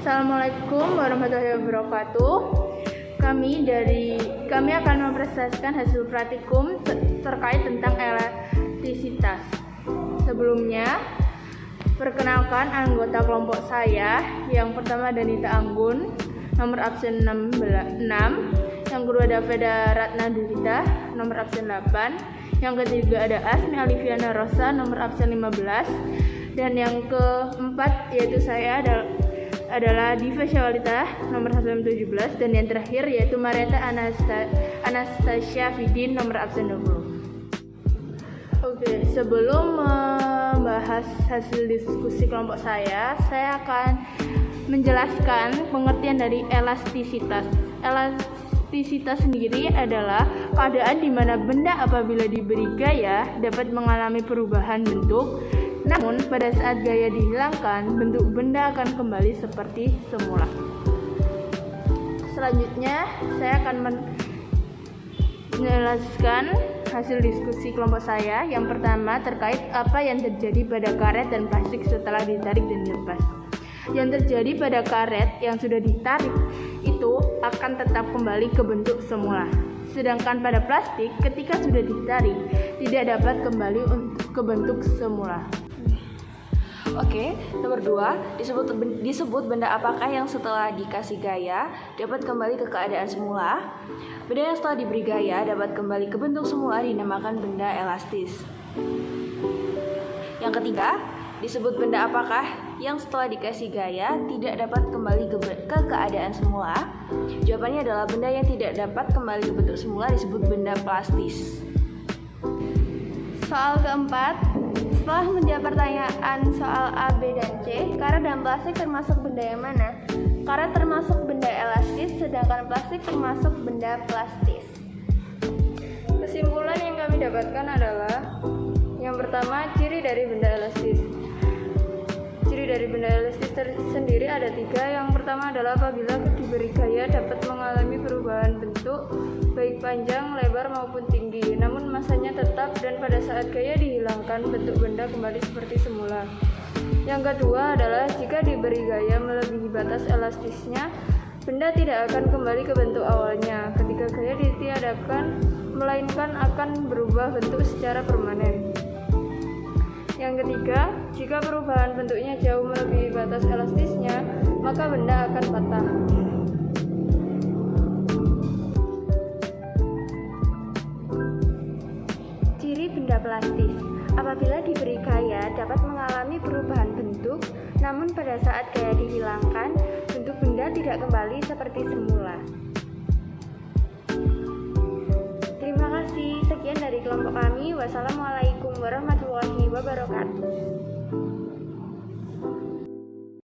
Assalamualaikum warahmatullahi wabarakatuh. Kami akan mempresentasikan hasil praktikum terkait tentang elastisitas. Sebelumnya, perkenalkan anggota kelompok saya. Yang pertama Danita Anggun, nomor absen 6. Yang kedua ada Veda Ratna Dulita, nomor absen 8. Yang ketiga ada Asmi Aliviana Rosa, nomor absen 15. Dan yang keempat yaitu saya adalah Diva Syawalita, nomor absen 17. Dan yang terakhir yaitu Marieta Anastasia Fidin, nomor absen 20. Oke, sebelum membahas hasil diskusi kelompok saya akan menjelaskan pengertian dari elastisitas. Elastisitas sendiri adalah keadaan di mana benda apabila diberi gaya dapat mengalami perubahan bentuk. Namun, pada saat gaya dihilangkan, bentuk benda akan kembali seperti semula. Selanjutnya, saya akan menjelaskan hasil diskusi kelompok saya. Yang pertama, terkait apa yang terjadi pada karet dan plastik setelah ditarik dan dilepas. Yang terjadi pada karet yang sudah ditarik itu akan tetap kembali ke bentuk semula. Sedangkan pada plastik, ketika sudah ditarik, tidak dapat kembali ke bentuk semula. Oke, nomor 2, disebut benda apakah yang setelah dikasih gaya dapat kembali ke keadaan semula? Benda yang setelah diberi gaya dapat kembali ke bentuk semula dinamakan benda elastis. Yang ketiga, disebut benda apakah yang setelah dikasih gaya tidak dapat kembali ke keadaan semula? Jawabannya adalah benda yang tidak dapat kembali ke bentuk semula disebut benda plastis. Soal keempat, setelah menjawab pertanyaan soal A, B, dan C, karet dan plastik termasuk benda yang mana? Karet termasuk benda elastis, sedangkan plastik termasuk benda plastis. Kesimpulan yang kami dapatkan adalah yang pertama, ciri dari benda elastis. Ciri dari benda elastis sendiri ada 3. Yang pertama adalah apabila diberi gaya dapat mengalami perubahan bentuk baik panjang, lebar maupun tinggi, namun masanya tetap dan pada saat gaya dihilangkan bentuk benda kembali seperti semula. Yang kedua adalah jika diberi gaya melebihi batas elastisnya, benda tidak akan kembali ke bentuk awalnya ketika gaya ditiadakan, melainkan akan berubah bentuk secara permanen. Yang ketiga, jika perubahan bentuknya jauh melebihi batas elastisnya, maka benda akan patah. Ciri benda plastis. Apabila diberi gaya dapat mengalami perubahan bentuk, namun pada saat gaya dihilangkan, bentuk benda tidak kembali seperti semula. Terima kasih. Sekian dari kelompok kami. Wassalamualaikum warahmatullahi wabarakatuh.